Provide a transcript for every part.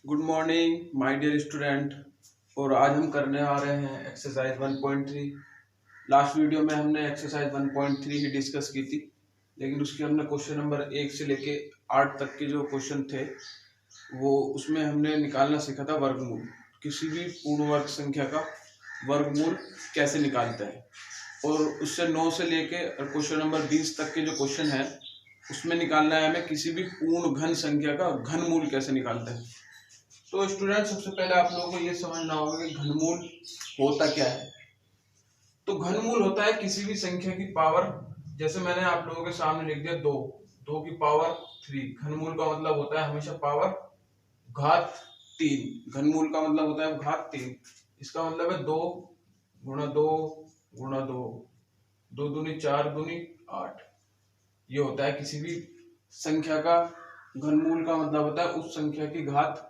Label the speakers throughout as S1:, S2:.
S1: Good morning my dear student. और आज हम करने आ रहे हैं एक्सरसाइज 1.3। लास्ट वीडियो में हमने एक्सरसाइज 1.3 ही डिस्कस की थी, लेकिन उसकी हमने क्वेश्चन नंबर 1 से लेके 8 तक के जो क्वेश्चन थे वो उसमें हमने निकालना सीखा था वर्गमूल। किसी भी पूर्ण वर्ग संख्या का वर्गमूल कैसे निकालते हैं, और उससे 9 से लेके क्वेश्चन नंबर 20 तक के जो क्वेश्चन है उसमें निकालना है हमें किसी भी पूर्ण घन संख्या का घनमूल कैसे निकालते हैं। तो स्टूडेंट, सबसे पहले आप लोगों को ये समझना होगा कि घनमूल होता क्या है। तो घनमूल होता है किसी भी संख्या की पावर, जैसे मैंने आप लोगों के सामने लिख दिया 2, 2 की पावर 3। घनमूल का मतलब होता है हमेशा पावर घात 3। घनमूल का मतलब होता है घात 3। इसका मतलब है 2 गुणा 2 गुणा 2, 2 दूनी 4 दूनी 8। ये होता है किसी भी संख्या का घनमूल का मतलब होता है उस संख्या की घात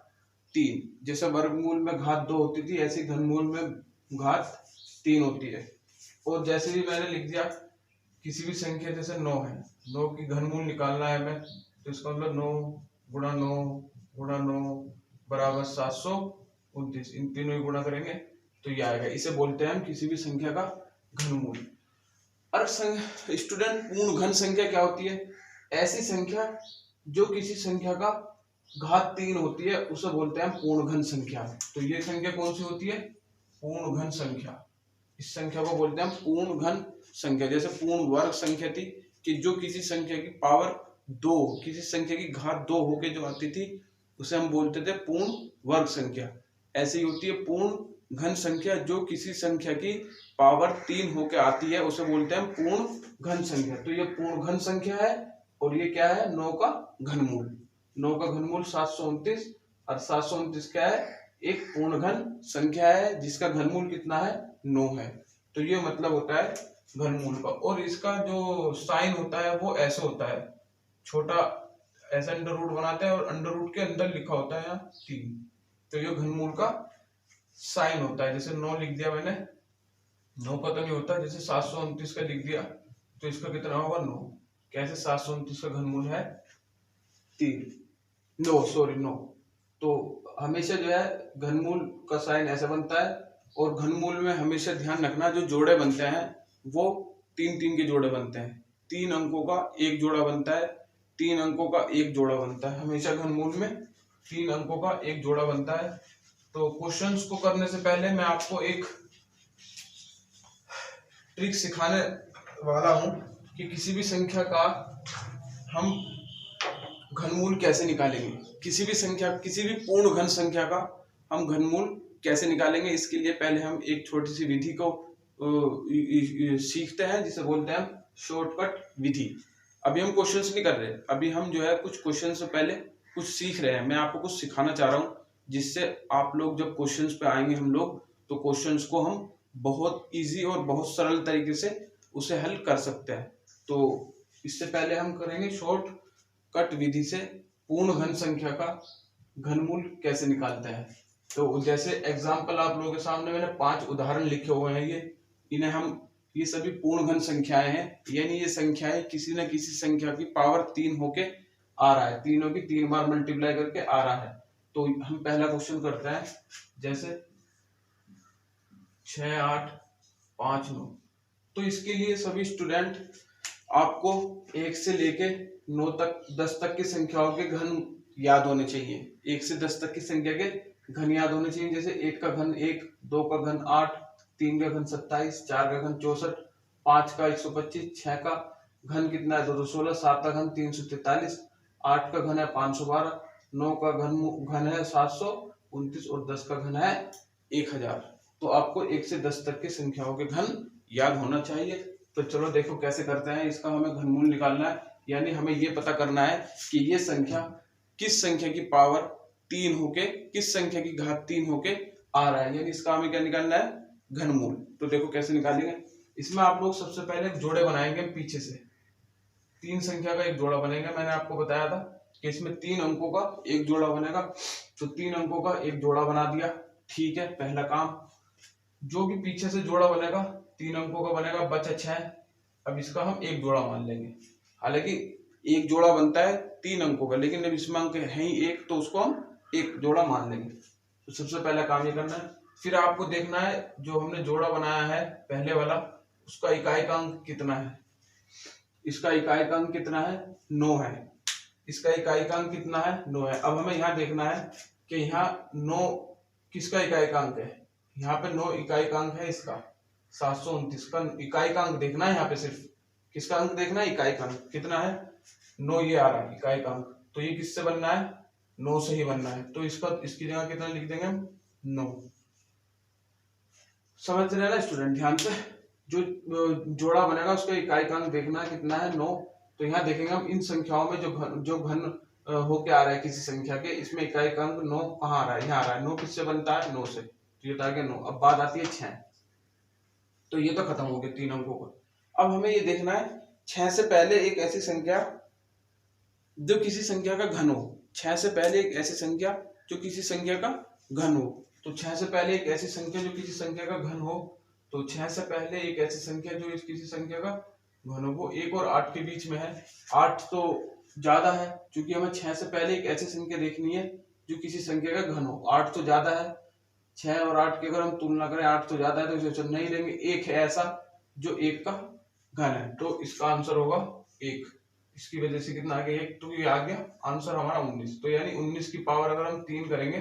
S1: 3। जैसे वर्गमूल में घात 2 होती थी, ऐसी घनमूल में घात 3 होती है। और जैसे भी मैंने लिख दिया किसी भी संख्या, जैसे 9 है, 9 की घनमूल निकालना है हमें, तो इसका मतलब 9 गुणा 9 गुणा 9 बराबर 729। इन तीनों ही गुणा करेंगे तो ये आएगा। इसे बोलते हैं हम किसी भी संख्या का घनमूल। और स्टूडेंट, पूर्ण घन संख्या क्या होती है? ऐसी संख्या जो किसी संख्या का घात 3 होती है उसे बोलते हैं पूर्ण घन संख्या। तो ये संख्या कौन सी होती है? पूर्ण घन संख्या। इस संख्या को बोलते हैं पूर्ण घन संख्या। जैसे पूर्ण वर्ग संख्या थी कि जो किसी संख्या की पावर 2, किसी संख्या की घात 2 होके जो आती थी उसे हम बोलते थे पूर्ण वर्ग संख्या। ऐसी होती है पूर्ण घन संख्या जो किसी संख्या की पावर 3 होके आती है, उसे बोलते हैं पूर्ण घन संख्या। तो ये पूर्ण घन संख्या है, और ये क्या है? 9 का घनमूल। 9 का घनमूल 729, और 729 क्या है? एक पूर्ण घन संख्या है जिसका घनमूल कितना है? 9 है। तो ये मतलब होता है घनमूल का। और इसका जो साइन होता है वो ऐसे होता है, छोटा ऐसा अंडर रूट बनाते हैं और अंडर रूट के अंदर लिखा होता है यहाँ 3। तो ये घनमूल का साइन होता है। जैसे 9 लिख दिया मैंने, 9 का तो नहीं होता, जैसे 729 का लिख दिया तो इसका कितना होगा? 9। कैसे? 729 का घनमूल है 3, 9। तो हमेशा जो है घनमूल का साइन ऐसा बनता है। और घनमूल में हमेशा ध्यान रखना, जो जोड़े बनते हैं वो 3-3 के जोड़े बनते हैं। 3 अंकों का एक जोड़ा बनता है, 3 अंकों का एक जोड़ा बनता है। हमेशा घनमूल में 3 अंकों का एक जोड़ा बनता है। तो क्वेश्चंस को करने से पहले मैं आपको एक ट्रिक सिखाने वाला हूं कि किसी भी संख्या का हम घनमूल कैसे निकालेंगे। किसी भी संख्या, किसी भी पूर्ण घन संख्या का हम घनमूल कैसे निकालेंगे, इसके लिए पहले हम एक छोटी सी विधि को सीखते हैं जिसे बोलते हैं शॉर्टकट विधि। अभी हम क्वेश्चंस नहीं कर रहे, अभी हम जो है कुछ क्वेश्चन से पहले कुछ सीख रहे हैं। मैं आपको कुछ सिखाना चाह रहा हूँ जिससे आप लोग जब क्वेश्चंस पे आएंगे हम लोग, तो क्वेश्चंस को हम बहुत इजी और बहुत सरल तरीके से उसे हल कर सकते हैं। तो इससे पहले हम करेंगे शॉर्ट कट विधि से पूर्ण घन संख्या का घनमूल कैसे निकालते हैं। तो जैसे एग्जांपल आप लोगों के सामने मैंने 5 उदाहरण लिखे हुए हैं। ये सभी पूर्ण घन संख्याएं हैं, यानी ये संख्याएं किसी न किसी संख्या की पावर 3 होके आ रहा है, तीनों की 3 बार मल्टीप्लाई करके आ रहा है। तो हम पहला क्वेश्चन करते हैं, जैसे 6 8 5 9। तो इसके लिए सभी स्टूडेंट आपको 1 से लेके 9 तक 10 तक की संख्याओं के घन याद होने चाहिए। 1 से 10 तक की संख्या के घन याद होने चाहिए। जैसे 1 का घन 1, 2 का घन 8, 3 का घन 27, 4 का घन 64, 5 का 125, 6 का घन कितना है? 216, 7 का घन 343, 8 का घन है 512, 9 का घन है 729, और 10 का घन है 1000। तो आपको 1 से 10 तक की संख्याओं के घन याद होना चाहिए। तो चलो देखो कैसे करते हैं। इसका हमें घनमूल निकालना है, यानी हमें ये पता करना है कि ये संख्या किस संख्या की पावर 3 होके, किस संख्या की घात 3 होके आ रहा है, यानी इसका हमें क्या निकालना है? घनमूल। तो देखो कैसे निकालेंगे। इसमें आप लोग सबसे पहले जोड़े बनाएंगे पीछे से। 3 संख्या का एक जोड़ा बनेगा। मैंने आपको बताया था कि इसमें 3 अंकों का एक जोड़ा बनेगा, तो 3 अंकों का एक जोड़ा बना दिया। ठीक है, पहला काम। जो भी पीछे से जोड़ा बनेगा 3 अंकों का बनेगा, बचा 6। अब इसका हम एक जोड़ा मान लेंगे। हालांकि एक जोड़ा बनता है 3 अंकों का, लेकिन अब इसमें अंक है ही एक, तो उसको हम एक जोड़ा मान लेंगे। तो सबसे पहला काम ये करना है। फिर आपको देखना है जो हमने जोड़ा बनाया है पहले वाला, उसका इकाइकांक कितना है। इसका इकाइकांक कितना है, 9 है। इसका इकाइकांक कितना है, 9 है। अब हमें यहाँ देखना है कि यहाँ 9 किसका इकाइकांक है। यहाँ पे 9 इकाइकांक है इसका। 729 का इकाइकांक देखना है। यहाँ पे सिर्फ किसका अंक देखना है, इकाइकांक कितना है, 9 ये आ रहा है इकाइकांक। तो ये किससे बनना है, 9 से ही बनना है। तो इसका इसकी जगह कितना लिख देंगे हम, 9। समझ रहे हैं ना स्टूडेंट, ध्यान से। जो जोड़ा बनेगा उसका इकाइकांक देखना है कितना है, 9। तो यहाँ देखेंगे हम इन संख्याओं में जो घन होके आ रहा है किसी संख्या के, इसमें इकाइकांक 9 कहाँ आ रहा है, यहाँ आ रहा है। 9 किससे बनता है, 9 से। तो ये तो आ गया 9। अब बात आती है 6। तो ये तो खत्म हो गया 3 अंकों का। अब हमें ये देखना है 6 से पहले एक ऐसी संख्या जो किसी संख्या का घन हो। 6 से पहले एक ऐसी संख्या जो किसी संख्या का घन हो। तो 6 से पहले एक ऐसी संख्या जो किसी संख्या का घन हो। तो 6 से पहले एक ऐसी संख्या जो किसी संख्या का घन हो, वो 1 और 8 के बीच में है। 8 तो ज्यादा है, क्योंकि हमें 6 से पहले एक ऐसी संख्या देखनी है जो किसी संख्या का घन हो। 8 तो ज्यादा है, 6 और 8 की अगर हम तुलना करें, 8 तो ज्यादा है तो इसे नहीं लेंगे। 1 है ऐसा जो 1 का घन है, तो इसका आंसर होगा 1। इसकी वजह से कितना आ गया, 1। तो ये आ गया आंसर हमारा 19। तो यानी 19 की पावर अगर हम 3 करेंगे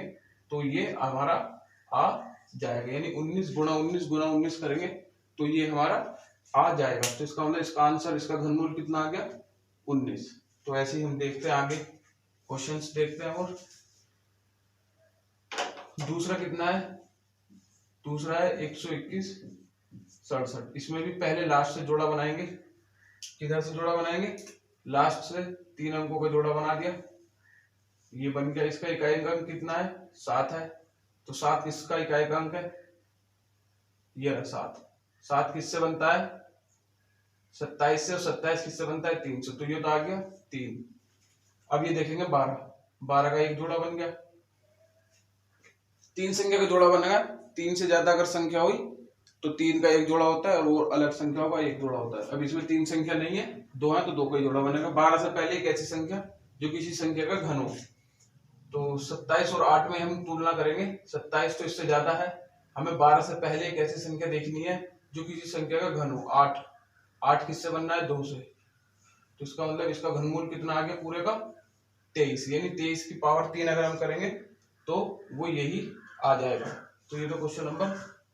S1: तो ये हमारा आ जाएगा। यानी 19 गुणा 19 गुणा 19 करेंगे तो ये हमारा आ जाएगा। तो इसका मतलब इसका आंसर, इसका घनमूल कितना आ गया, 19। तो ऐसे ही हम देखते हैं आगे क्वेश्चंस देखते हैं। और दूसरा कितना है, दूसरा है 121 67। इसमें भी पहले लास्ट से जोड़ा बनाएंगे। किधर से जोड़ा बनाएंगे, लास्ट से। 3 अंकों का जोड़ा बना दिया, ये बन गया। इसका इकाइकांक कितना है, 7 है। तो 7 किसका इकाइकांक है, ये रहा 7। 7 किससे बनता है, 27 से। और 27 किससे बनता है, 3 से। तो ये तो आ गया 3। अब ये देखेंगे 12। 12 का एक जोड़ा बन गया। 3 संख्या का जोड़ा बनेगा। 3 से ज्यादा अगर संख्या हुई तो 3 का एक जोड़ा होता है, और वो अलग संख्या होगा एक जोड़ा होता है। अब इसमें 3 संख्या नहीं है, 2 है, तो 2 का ही जोड़ा बनेगा। 12 से पहले एक ऐसी संख्या जो किसी संख्या का घन हो। तो 27 और 8 में हम तुलना करेंगे। 27 तो इससे ज्यादा है, हमें 12 से पहले एक ऐसी संख्या देखनी है जो किसी संख्या का घन हो। 8। 8 किससे बनना है, 2 से। तो इसका मतलब इसका घनमूल कितना आ गया पूरे का, 23। यानी 23 की पावर 3 अगर हम करेंगे तो वो यही आ जाएगा। तो ये तो क्वेश्चन नंबर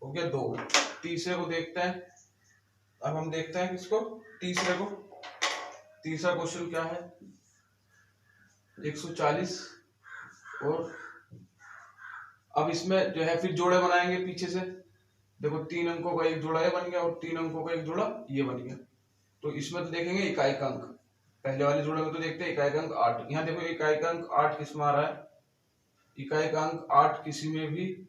S1: हो गया 2। तीसरे को देखते हैं। अब हम देखते हैं किसको, तीसरे को। तीसरा क्वेश्चन क्या है, 140। और अब इसमें जो है फिर जोड़े बनाएंगे पीछे से। देखो 3 अंकों का एक जोड़ा ये बन गया, और 3 अंकों का एक जोड़ा ये बन गया। तो इसमें तो देखेंगे इकाइकांक। पहले वाले जोड़े में तो देखते हैं इकाइकांक 8। यहाँ देखो इकाइकांक 8 किस में आ रहा है, इकाइकांक 8 किसी में भी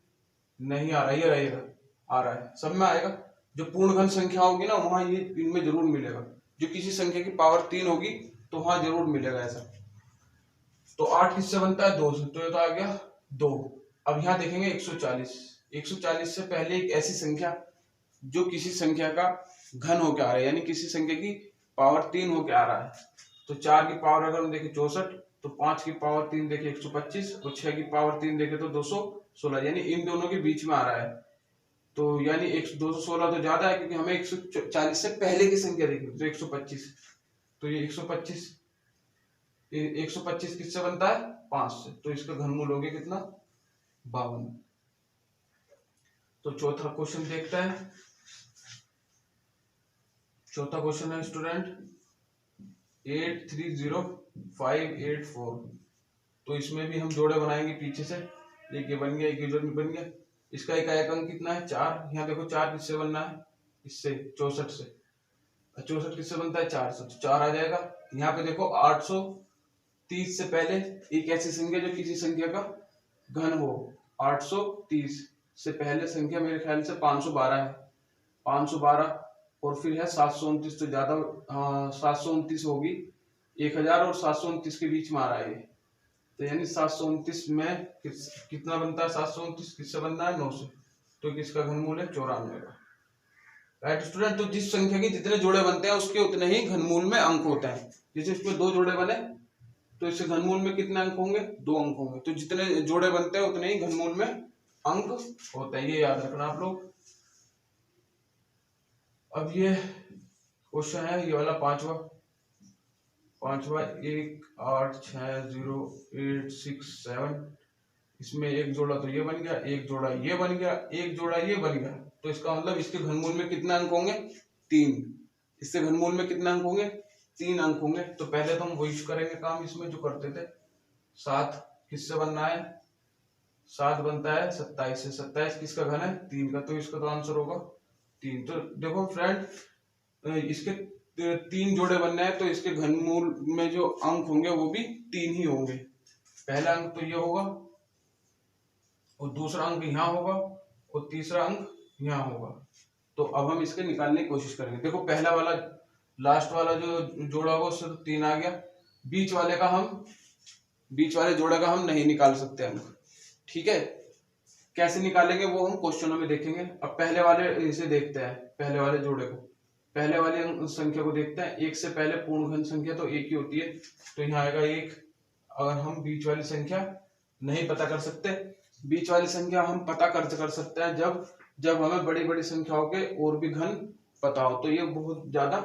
S1: नहीं आ रहा है। ये रहेगा, आ रहा है, सब में आएगा। जो पूर्ण घन संख्या होगी ना, वहां ये इनमें जरूर मिलेगा। जो किसी संख्या की पावर 3 होगी तो वहां जरूर मिलेगा ऐसा। तो 8 किससे बनता है, 2 से। तो ये तो आ गया 2। अब यहाँ देखेंगे 140। 140 से पहले एक ऐसी संख्या जो किसी संख्या का घन होके आ रहा है, यानी किसी संख्या की पावर 3 होके आ रहा है। तो 4 की पावर अगर हम देखें 64, तो 5 की पावर 3 देखे 125, और 6 की पावर 3 देखे तो 216। यानी इन दोनों के बीच में आ रहा है। तो यानी 216 तो ज्यादा है, क्योंकि हमें 140 से पहले की संख्या देखनी। तो 125, तो ये 125 किससे बनता है, 5 से। तो इसका घनमूल हो गया कितना, 52। तो चौथा क्वेश्चन देखते हैं। चौथा क्वेश्चन है स्टूडेंट 830584। तो इसमें भी हम जोड़े बनाएंगे पीछे से। एक ये बन गया, एक ये बन गया। इसका इकाइकांक कितना है, 4। यहाँ देखो 4 किससे बनना है, इससे, 64 से। 64 किससे बनता है, 4 से। तो 4 आ जाएगा। यहाँ पे देखो 830 से पहले एक ऐसी संख्या जो किसी संख्या का घन हो। 830 से पहले संख्या मेरे ख्याल से 512 है। 512 और फिर है 729। तो ज्यादा 729 होगी। 1000 और 729 के बीच में आ रहा है ये। तो यानी 729 में कितना बनता है, 729 किससे बनना है, 9 से। तो किसका घनमूल है, 94 का। Right student. तो जिस संख्या के जितने जोड़े बनते हैं उसके उतने ही घनमूल में अंक होते हैं। जैसे इसमें 2 जोड़े बने, तो इससे घनमूल में कितने अंक होंगे? 2 अंक होंगे। तो जितने जोड़े बनते हैं उतने ही घनमूल में अंक होते हैं, ये याद रखना आप लोग। अब ये क्वेश्चन है ये वाला पांचवा 18607, इसमें एक जोड़ा तो ये बन गया, एक जोड़ा ये बन गया, एक जोड़ा ये बन गया। तो इसका मतलब इसके घनमूल में कितने अंक होंगे? 3। इससे घनमूल में कितने अंक होंगे? 3 अंक होंगे। तो पहले तो हम वही करेंगे काम इसमें जो करते थे। 7 किससे बनना है? 7 बनता है 27 से। 27 किसका घन है? 3 का। तो इसका तो आंसर होगा 3। तो देखो फ्रेंड, इसके 3 जोड़े बनने हैं तो इसके घनमूल में जो अंक होंगे वो भी 3 ही होंगे। पहला अंक तो ये होगा और दूसरा अंक यहाँ होगा और तीसरा अंक यहाँ होगा। तो अब हम इसके निकालने की कोशिश करेंगे। देखो पहला वाला लास्ट वाला जो जोड़ा होगा उससे तो 3 आ गया। बीच वाले जोड़े का हम नहीं निकाल सकते अंक, ठीक है। कैसे निकालेंगे वो हम क्वेश्चनों में देखेंगे। अब पहले वाले इसे देखते हैं, पहले वाले जोड़े को, पहले वाले संख्या को देखते हैं। 1 से पहले पूर्ण घन संख्या तो 1 ही होती है, तो यहाँ आएगा 1। अगर हम बीच वाली संख्या नहीं पता कर सकते, बीच वाली संख्या हम पता कर सकते हैं जब हमें बड़ी बड़ी संख्याओं के और भी घन पता हो। तो ये बहुत ज्यादा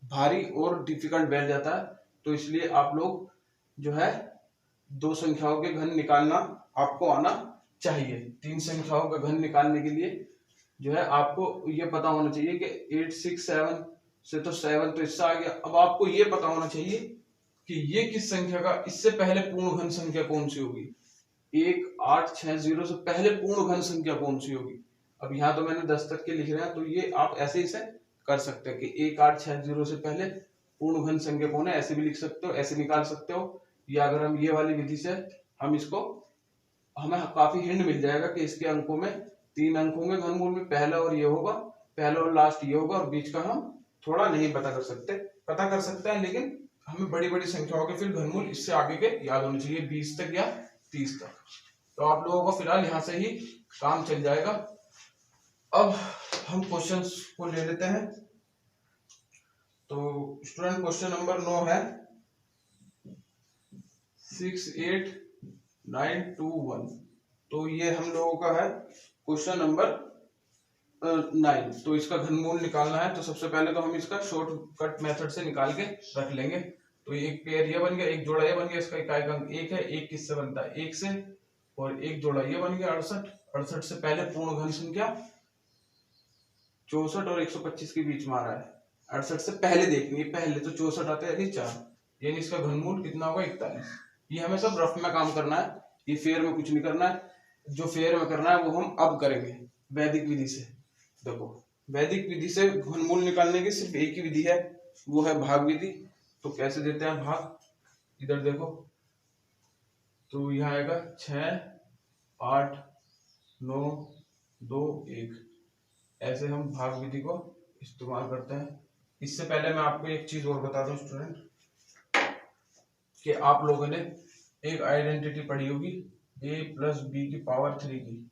S1: भारी और डिफिकल्ट बैठ जाता है। तो इसलिए आप लोग जो है 2 संख्याओं के घन निकालना आपको आना चाहिए। 3 संख्याओं का घन निकालने के लिए जो है आपको ये पता होना चाहिए कि 867 से तो 7 तो इससे आ गया। अब आपको ये पता होना चाहिए कि ये किस संख्या का इससे पहले पूर्ण घन संख्या कौन सी होगी। 1860 से पहले पूर्ण घन संख्या कौन सी होगी। अब यहाँ तो मैंने 10 तक के लिख रहे हैं, तो ये आप ऐसे ही से कर सकते हैं कि 1860 से पहले पूर्ण घन संख्या कौन है, ऐसे भी लिख सकते हो, ऐसे निकाल सकते हो। या अगर हम ये वाली विधि से हम इसको, हमें काफी हिंट मिल जाएगा कि इसके अंकों में 3 अंक होंगे घनमूल में, पहला और ये होगा, पहला और लास्ट ये होगा, और बीच का हम थोड़ा नहीं पता कर सकते हैं, लेकिन हमें बड़ी बड़ी संख्याओं के फिर घनमूल इससे आगे के याद होने चाहिए, 20 तक या 30 तक। तो आप लोगों को फिलहाल यहाँ से ही काम चल जाएगा। अब हम क्वेश्चंस को ले लेते हैं। तो स्टूडेंट क्वेश्चन नंबर 9 है 68921। तो ये हम लोगों का है क्वेश्चन नंबर 9। तो इसका घनमूल निकालना है। तो सबसे पहले तो हम इसका शॉर्टकट मेथड से निकाल के रख लेंगे। तो एक पेयर ये बन गया, एक जोड़ा ये बन गया, इसका इकाई अंक 1 है। 1 किससे बनता है? 1 से। और एक जोड़ा ये बन गया 68। 68 से पहले पूर्ण घन संख्या 64 और 125 के बीच में आ रहा है। 68 से पहले देखेंगे, पहले तो 64 आता है यानी 4, यानी इसका घनमूल कितना होगा? 41। ये हमें सब रफ में काम करना है, ये फेयर में कुछ नहीं करना है। जो फेयर में करना है वो हम अब करेंगे वैदिक विधि से। देखो वैदिक विधि से घनमूल निकालने की सिर्फ एक ही विधि है, वो है भाग विधि। तो कैसे देते हैं भाग, इधर देखो। तो यहाँ आएगा 6 8 9 2 1। ऐसे हम भाग विधि को इस्तेमाल करते हैं। इससे पहले मैं आपको एक चीज और बता दूं स्टूडेंट, कि आप लोगों ने एक आइडेंटिटी पढ़ी होगी a प्लस बी की पावर 3 की।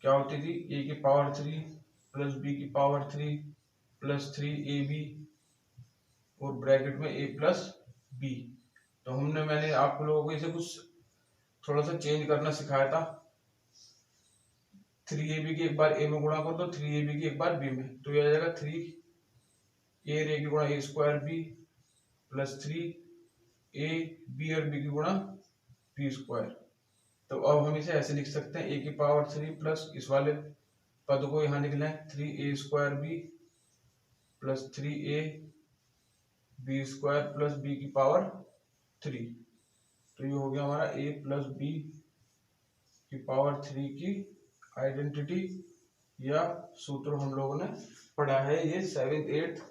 S1: क्या होती थी? a की पावर 3 प्लस बी की पावर 3 प्लस 3ab और ब्रैकेट में a प्लस बी। तो मैंने आप लोगों को इसे कुछ थोड़ा सा चेंज करना सिखाया था। 3ab की एक बार a में गुणा कर दो, 3ab की एक बार b में, तो ये आ जाएगा 3a रे की गुणा a square b plus 3a b और b की गुणा b स्क्वायर। तो अब हम इसे ऐसे लिख सकते हैं a की पावर 3 प्लस इस वाले पद को यहाँ लिख लें 3a square b plus 3a b square plus b की पावर 3। तो ये हो गया हमारा a प्लस b की पावर 3 की आइडेंटिटी या सूत्र हम लोगों ने पढ़ा है। ये 7th 8th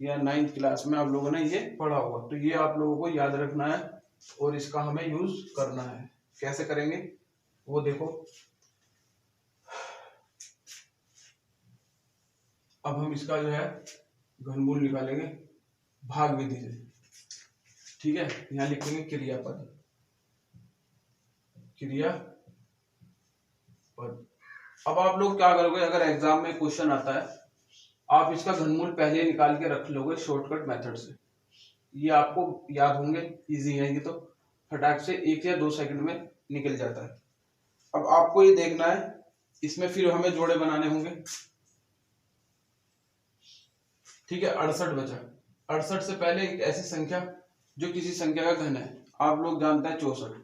S1: या 9th क्लास में आप लोगों ने ये पढ़ा होगा। तो ये आप लोगों को याद रखना है और इसका हमें यूज करना है। कैसे करेंगे वो देखो। अब हम इसका जो है घनमूल निकालेंगे भाग विधि से, ठीक है। यहाँ लिखेंगे क्रियापद, क्रियापद। अब आप लोग क्या करोगे, अगर एग्जाम में क्वेश्चन आता है, आप इसका घनमूल पहले निकाल के रख लोगे शॉर्टकट मेथड से। ये आपको याद होंगे, इजी है ये। तो फटाक से 1 या 2 सेकंड में निकल जाता है। अब आपको ये देखना है, इसमें फिर हमें जोड़े बनाने होंगे। ठीक है, 68 बचा। 68 से पहले एक ऐसी संख्या जो किसी संख्या का घन है, आप लोग जानते हैं 64।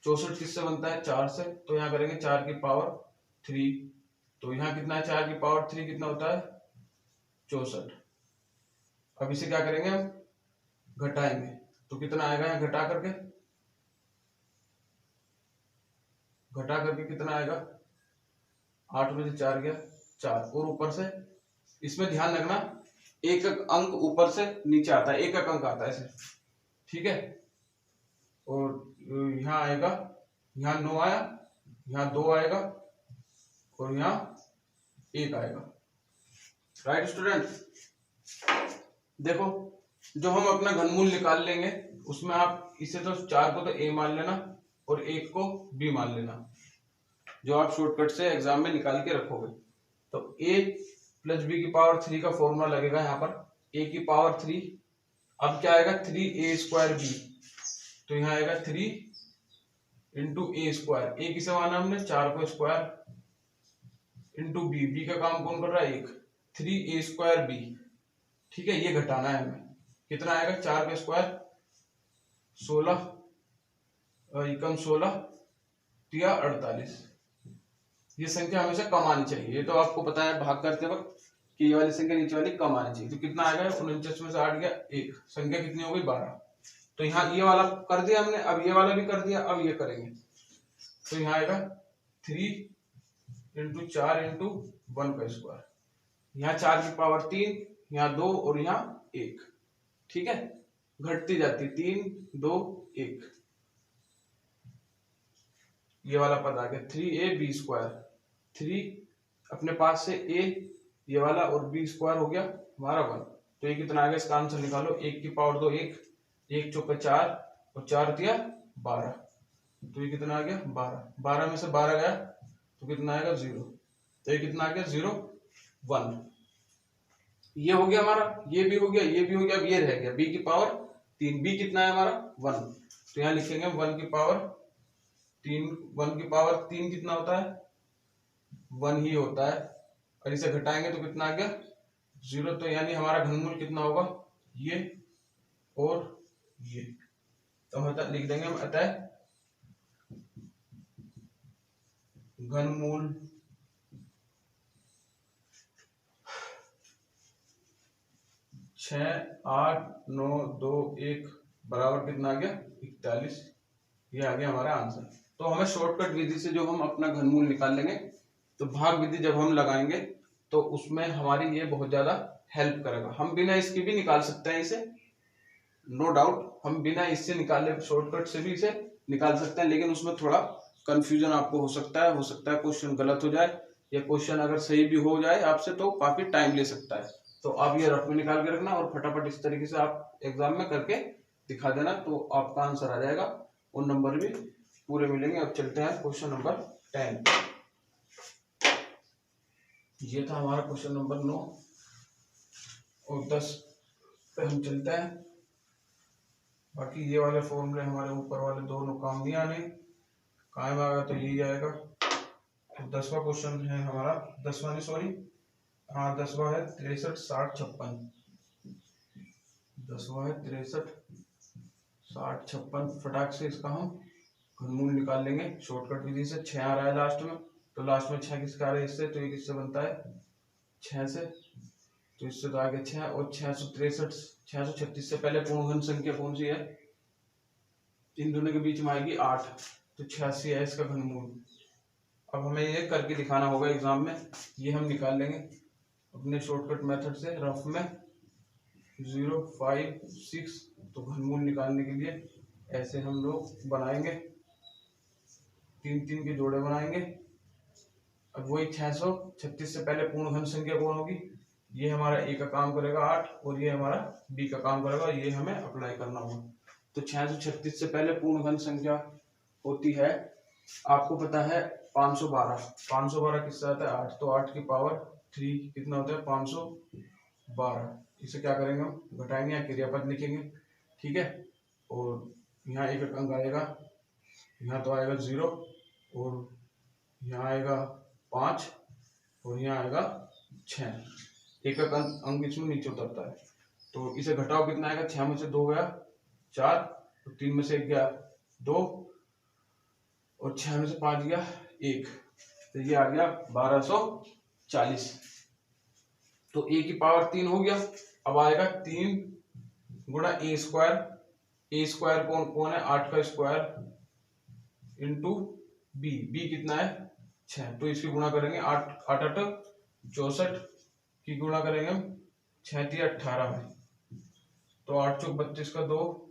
S1: 64 किससे बनता है? 4 से। तो यहाँ करेंगे 4 की पावर 3। तो यहाँ कितना है? 4 की पावर 3 कितना होता है? 64। अब इसे क्या करेंगे हम? घटाएंगे। तो कितना आएगा? यहाँ घटा करके कितना आएगा? 8 में से 4 गया 4, और ऊपर से इसमें ध्यान रखना एक अंक ऊपर से नीचे आता है, एक अंक आता है ऐसे। ठीक है, और यहाँ आएगा, यहाँ 9 आया, यहाँ 2 आएगा, और यहाँ 1 आएगा। Right student? देखो, जो हम अपना घनमूल निकाल लेंगे उसमें आप इसे तो 4 को तो a मान लेना और 1 को b मान लेना, जो आप शॉर्टकट से एग्जाम में निकाल के रखोगे। तो a प्लस b की पावर 3 का फॉर्मूला लगेगा यहाँ पर, a की पावर 3। अब क्या आएगा? 3a² b। तो यहाँ आएगा 3 इंटू ए स्क्वायर। ए किसे माना हमने? 4 को स्क्वायर इंटू बी। बी का काम कौन कर रहा है? 1। 3a² b। ठीक है, ये घटाना है हमें। कितना आएगा? 4 का स्क्वायर 16 एकम 16 या 48। ये संख्या हमेशा कम आनी चाहिए, ये तो आपको पता है भाग करते वक्त कि ये वाली संख्या नीचे वाली कम आनी चाहिए। तो कितना आएगा? 49 में से 8 गया 1। संख्या कितनी हो गई? 12। तो यहाँ ये वाला कर दिया हमने, अब ये वाला भी कर दिया, अब ये करेंगे। तो यहाँ आएगा 3 इंटू 4 इंटू 1 का स्क्वायर। यहाँ 4 की पावर 3, यहाँ 2 और यहाँ 1। ठीक है, घटती जाती 3 2 1। ये वाला पद आ गया 3ab²। 3 अपने पास से a ये वाला और b² हो गया हमारा 1। तो ये कितना आ गया? इसका आंसर निकालो। 1 की पावर 2 1, 1 चौका 4 और 4 दिया 12। तो ये कितना आ गया? 12। 12 में से 12 गया तो कितना आएगा? 0। तो ये कितना आ गया? 0 1। ये हो गया हमारा, ये भी हो गया, ये भी हो गया। अब ये रह गया b की पावर 3। b कितना है हमारा? 1। तो यहाँ लिखेंगे 1 की पावर 3। 1 की पावर 3 कितना होता है? 1 ही होता है। और इसे घटाएंगे तो कितना आ गया? 0। तो यानी हमारा घनमूल कितना होगा? ये और ये। तो हम लिख देंगे हम, अतः घनमूल छः 8 9 2 1 बराबर कितना आ गया? 41। ये आ गया हमारा आंसर। तो हमें शॉर्टकट विधि से जो हम अपना घनमूल निकाल लेंगे, तो भाग विधि जब हम लगाएंगे तो उसमें हमारी ये बहुत ज्यादा हेल्प करेगा। हम बिना इसके भी निकाल सकते हैं इसे, नो डाउट। हम बिना इससे निकाले शॉर्टकट से भी इसे निकाल सकते हैं, लेकिन उसमें थोड़ा कंफ्यूजन आपको हो सकता है क्वेश्चन गलत हो जाए, या क्वेश्चन अगर सही भी हो जाए आपसे तो काफी टाइम ले सकता है। तो आप ये रफ में निकाल के रखना और फटाफट इस तरीके से आप एग्जाम में करके दिखा देना, तो आपका आंसर आ जाएगा और नंबर भी पूरे मिलेंगे। अब चलते हैं क्वेश्चन नंबर 10। ये था हमारा क्वेश्चन नंबर 9 और 10 पे हम चलते हैं। बाकी ये वाले फॉर्मूले हमारे ऊपर वाले दोनों काम नहीं आने, कायम आएगा तो यही आएगा। तो 10वां क्वेश्चन है हमारा, 10वां नहीं सॉरी, हाँ 10वां है 63 60 56। 10वां है 63 60 56। फटाक से इसका हम घनमूल निकाल लेंगे शॉर्टकट विधि से। 6 आ रहा है लास्ट में, तो लास्ट में 6 किसका आ रहा है? इससे। तो ये किससे बनता है? 6 से। तो इससे तो आगे 6 और 663 636 से पहले पूर्ण घन संख्या कौन सी है? इन दोनों के बीच में आएगी 8। तो 86 है इसका घनमूल। अब हमें ये करके दिखाना होगा एग्जाम में, ये हम निकाल लेंगे अपने शॉर्टकट मेथड से रफ में। 0 5 6। तो घनमूल निकालने के लिए ऐसे हम लोग बनाएंगे, 3 3 के जोड़े बनाएंगे। अब वही 636 से पहले पूर्ण घन संख्या कौन होगी? ये हमारा ए का काम करेगा 8 और ये हमारा बी का काम करेगा, ये हमें अप्लाई करना होगा। तो 636 से पहले पूर्ण घन संख्या होती है, आपको पता है 512। 512 किससे आता है? 8। तो 8 की पावर 3 कितना होता है? 512। इसे क्या करेंगे हम? घटाएंगे या क्रियापद लिखेंगे। ठीक है, और यहाँ एक अंक आएगा, यहाँ तो आएगा 0 और यहाँ आएगा 5 और यहाँ आएगा 6। एक अंक इसमें नीचे उतरता है। तो इसे घटाओ, कितना आएगा? 6 में से 2 गया 4, तो 3 में से 1 गया 2 और 6 में से 5 गया 1, तो ये आ गया 1240। तो a की पावर 3 हो गया। अब आएगा 3 गुणा a स्क्वायर। a स्क्वायर कौन है? 8 का स्क्वायर इंटू b कितना है? 6। तो इसकी गुणा करेंगे 8 8 64 की गुणा करेंगे हम 6 3 18 में, तो 8 चौक 32 का 2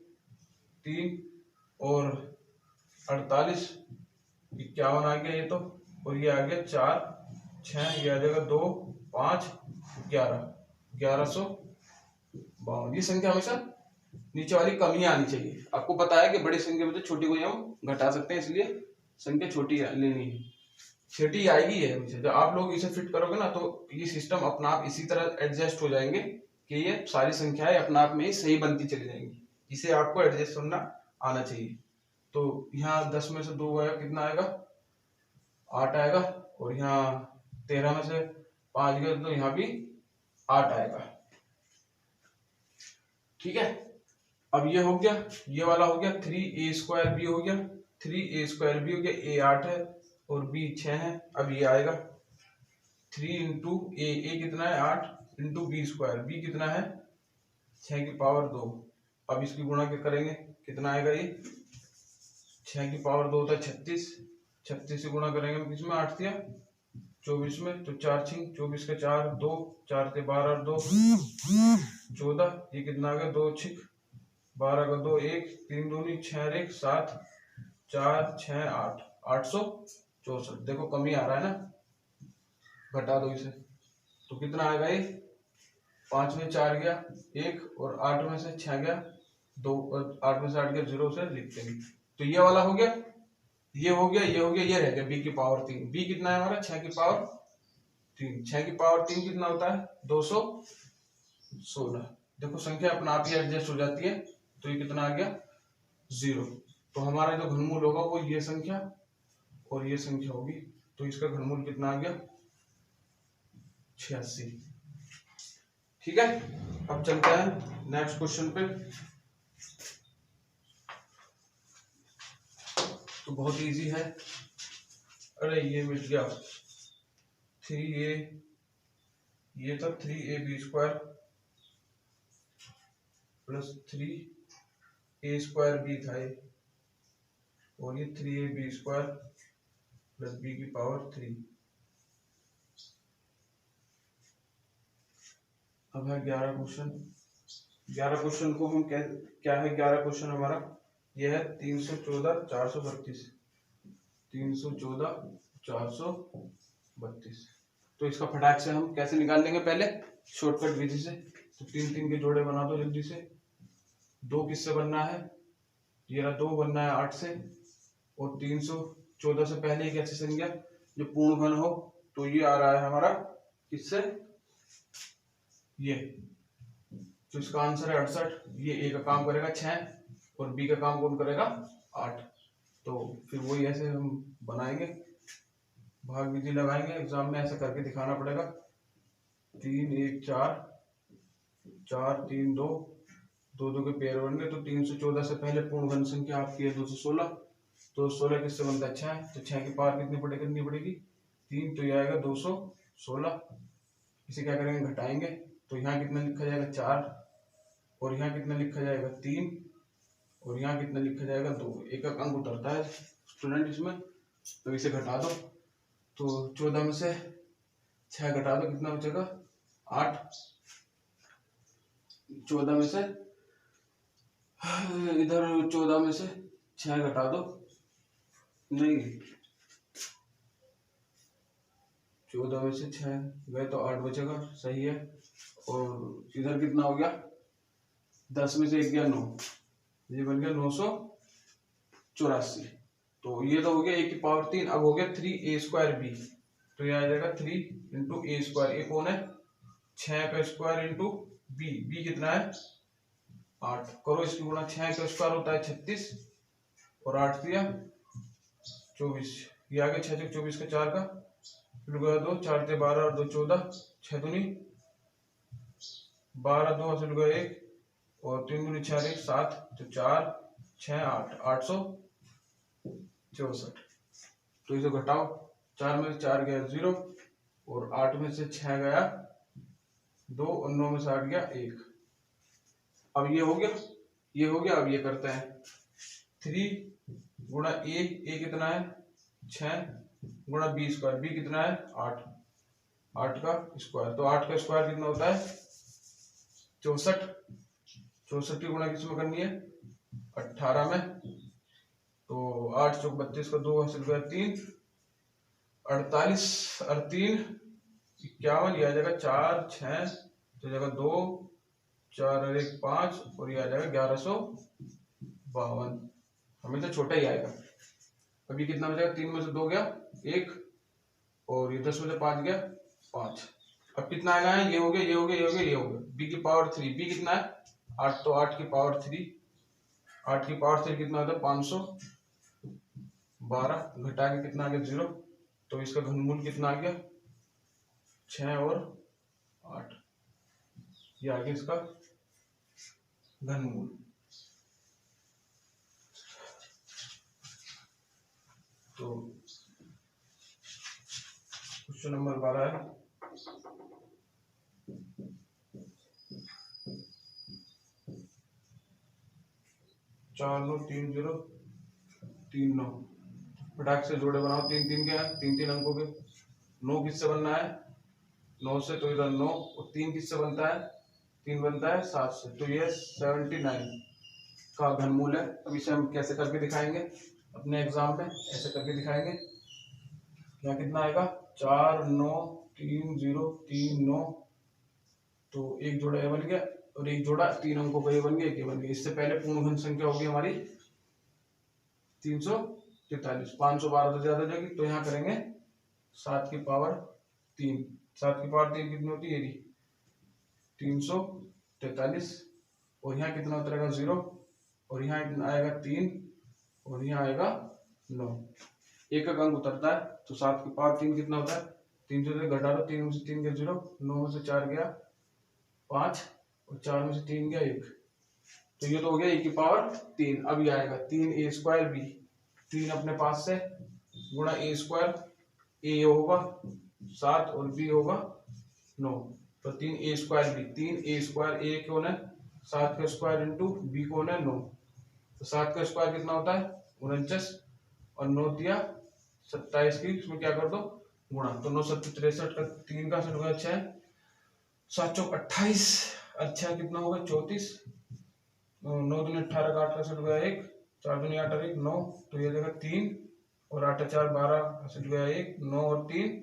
S1: 3 और 48 51 आ गया ये तो, और ये आ गया 4 6, ये आ जाएगा 2 5 11 1152। ये संख्या हमेशा नीचे वाली कमी आनी चाहिए। आपको पता है कि बड़ी संख्या में तो छोटी को हम घटा सकते हैं, इसलिए संख्या छोटी लेनी है, छोटी आएगी है हमेशा। जब आप लोग इसे फिट करोगे ना तो ये सिस्टम अपना आप इसी तरह एडजस्ट हो जाएंगे कि ये सारी संख्याएं अपने आप में ही सही बनती चली जाएंगी। इसे आपको एडजस्ट करना आना चाहिए। तो यहाँ 10 में से 2 गया, कितना आएगा? 8 आएगा, और यहाँ 13 में से 5 गया तो यहाँ भी 8 आएगा। ठीक है, अब ये हो गया, ये वाला हो गया 3a स्क्वायर b हो गया, 3a स्क्वायर b हो गया, a 8 है और b 6 है। अब ये आएगा 3 इंटू a कितना है? 8 इंटू b स्क्वायर, b कितना है? 6 की पावर 2। अब इसकी गुणा क्या करेंगे? कितना आएगा? ये 6 की पावर 2 होता है 36, 36 से गुणा करेंगे हम किसमें? 8 या 24 में, तो 4 6 24 का 4 2 4 से 12 और 2 14, ये कितना आ गया? 2 6 12 का 2 1 3 2 6 1 7 4 6 8 864। देखो कमी आ रहा है ना, घटा दो इसे तो कितना आएगा? ये 5 में 4 गया 1 और 8 में से 6 गया 2 और 8 में से 8 गया 0 से लिखते हैं। तो ये वाला हो गया, ये हो गया, ये हो गया, ये रह गया b की पावर 3। b कितना है हमारा? 6 की पावर 3। 6 की पावर 3 कितना होता है? 216। देखो संख्या अपना आप ही एडजस्ट हो जाती है। तो ये कितना आ गया? 0। तो हमारा जो घनमूल होगा वो ये संख्या और ये संख्या होगी, तो इसका घनमूल कितना आ गया? 86। ठीक है, अब चलते हैं नेक्स्ट क्वेश्चन पे। तो बहुत इजी है। अरे ये मिल गया 3a, ये था 3ab square plus 3a square b था ये, और ये 3ab स्क्वायर प्लस b की पावर 3। अब है 11 क्वेश्चन। 11 क्वेश्चन को हम क्या है 11 क्वेश्चन हमारा ये है 314 432, 314 432। तो इसका फटाक से हम कैसे निकाल लेंगे? पहले शॉर्टकट विधि से। तो 3 3 के जोड़े बना दो जल्दी से। 2 किससे बनना है? ये रहा 2 बनना है 8 से, और 314 से पहले एक ऐसी संख्या जो पूर्ण घन हो, तो ये आ रहा है हमारा किससे? ये, तो इसका आंसर है 68। ये ए का काम करेगा 6 और बी का काम कौन करेगा? 8। तो फिर वही ऐसे हम बनाएंगे, भाग विधि लगाएंगे। एग्जाम में ऐसा करके दिखाना पड़ेगा। 3 1 4 4 3 2 2 2 के पेयर बन गए। तो 314 से पहले पूर्ण घन संख्या आपकी है 216। तो 16 किससे बनता है? 6। तो 6 की पावर कितनी पड़ेगी? 3। तो ये आएगा 216। इसे क्या करेंगे? घटाएंगे। तो यहाँ कितना लिखा जाएगा? 4, और यहाँ कितना लिखा जाएगा? 3, और यहाँ कितना लिखा जाएगा? 2। एक अंक उतरता है स्टूडेंट इसमें, तो इसे घटा दो। तो 14 में से 6 घटा दो, कितना बचेगा? 8। 14 में से इधर 14 में से 6 घटा दो, नहीं 14 में से 6 गए तो 8 बचेगा, सही है। और इधर कितना हो गया? 10 में से 1 गया 9, ये बन गया 984। तो ये तो हो गया a की पावर 3। अब हो गया 3a स्क्वायर b। तो ये आ जाएगा 3 इंटू a स्क्वायर। ए कौन है? 6 का स्क्वायर इंटू b। b कितना है? 8 करो इसकी गुणा। 6 का स्क्वायर होता है 36 और 8 दिया 24। ये आगे 6 से 24 का 4 का फिर 2 4 से 12 और 2 14 6 दूनी 12 2 हासिल हुआ 1 और 3 दूनी 4 1 7 तो 4 6 8 864। तो इसे घटाओ। 4 में से 4 गया 0 और 8 में से 6 गया 2 और 9 में से 8 गया 1। अब ये हो गया, ये हो गया। अब ये करते हैं 3 गुणा ए कितना है 6 गुणा बी स्क्वायर, बी कितना है 8, 8 का स्क्वायर। तो 8 का स्क्वायर कितना होता है 64। 64 की गुणा किसमें करनी है 18 में। तो 8 चौक 32 का 2 हासिल हुआ 3 48 और 3 51। यह आ जाएगा 4 6 तो जाएगा 2 4 और 1 5 और ये आ जाएगा 1152। हमें तो छोटा ही आएगा। अभी कितना बचेगा 3 में से 2 गया 1 और ये 10 में से 5 गया 5। अब कितना आएगा ये हो गया ये हो गया ये हो गया ये हो गया। बी की पावर 3, बी कितना है 8 तो 8 की पावर 3, 8 की पावर 3 कितना होता है 512। घटा के कितना आ गया 0। तो इसका घनमूल कितना आ गया 6 और 8। ये आ गया इसका घनमूल। तो क्वेश्चन नंबर 12 है 4 9 3 0 3 9। फटाक से जोड़े बनाओ। 3 3 क्या है 3 3 अंकों के। 9 किससे बनना है 9 से, तो इधर 9 और 3 किससे बनता है 3 बनता है 7 से। तो ये 79 का घनमूल है। अब इसे हम कैसे करके दिखाएंगे अपने एग्जाम में, ऐसे करके दिखाएंगे। यहाँ कितना आएगा 4 9 3 0 3 9। तो एक जोड़ा ये बन गया और एक जोड़ा 3 अंकों का ये बन गया, एक ये बन गया। इससे पहले पूर्ण घन संख्या होगी हमारी 343। 512 तो ज्यादा हो जाएगी। तो यहाँ करेंगे 7 की पावर 3। 7 की पावर 3 कितनी होती है 343 और यहाँ कितना उतरेगा 0 और यहाँ आएगा 3 और यहाँ आएगा 9। एक अंक उतरता है। तो 7 की पावर 3 कितना होता है 3 से घटा दो। 3 में से 3 गया 0, 9 में से 4 गया 5 और 4 में से 3 गया 1। तो ये तो हो गया e की पावर 3। अब ये आएगा 3 a स्क्वायर बी। 3 अपने पास से गुणा a स्क्वायर, a होगा 7 और b होगा 9। तो 3 a square b, 3 a square, a कौन है 7 का स्क्वायर इंटू b कौन है 9। तो 7 का स्क्वायर कितना होता है 49 और 9 दिया 27 की, इसमें क्या कर दो गुणा। तो 9 7 63 का 3 का हो गया 6 7 चौक 28 अच्छा कितना होगा 34। 9 दूनी 18 का 8 का हो गया 1 4 दूनी 8 और 1 9। तो ये जगह 3 और 8 4 12 का गया 1 9 और 3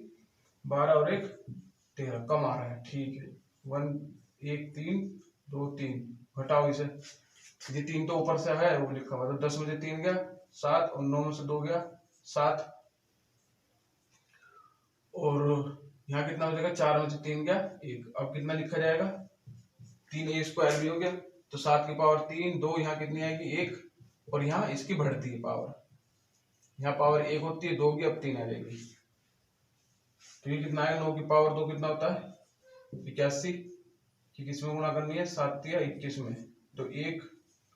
S1: 12 और 1 13। कम आ रहा है ठीक है। 1 1 3 2 3 घटाओ इसे। ये 3 तो ऊपर से है वो लिखा हुआ। तो 10 में से 3 गया 7 और 9 में से 2 गया 7 और यहाँ कितना हो जाएगा 4 में से 3 गया 1। अब कितना लिखा जाएगा 3 a स्क्वायर भी हो गया। तो 7 की पावर 3 2 यहाँ कितनी आएगी 1 और यहाँ इसकी बढ़ती है पावर। यहाँ पावर 1 होती है 2 की, अब 3 आ जाएगी। तो ये कितना आएगा 9 की पावर 2 कितना होता है 81 कि किसमें गुणा करनी है 7 या 21 में। तो 1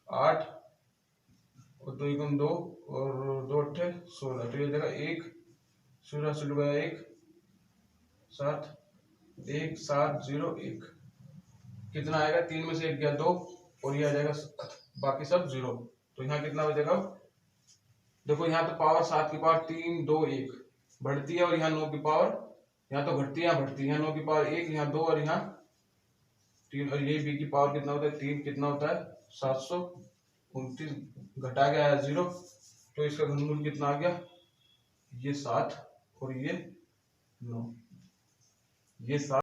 S1: 8 और 2 1 2 और 2 8 16। तो ये जगह 1 0 से लगा 1 7 1 7 0 1। कितना आएगा 3 में से 1 गया 2 और ये आ जाएगा बाकी सब 0। तो यहाँ कितना बचेगा देखो। यहाँ तो पावर 7 की पावर 3 2 1 बढ़ती है और यहाँ 9 की पावर यहाँ तो घटती है यहाँ बढ़ती है। यहाँ 9 की पावर 1 यहाँ 2 और यहाँ 3 और ये b की पावर कितना होता है 3 कितना होता है 729 घटा गया है 0। तो इसका घनमूल कितना आ गया ये 7 और ये 9। ये 7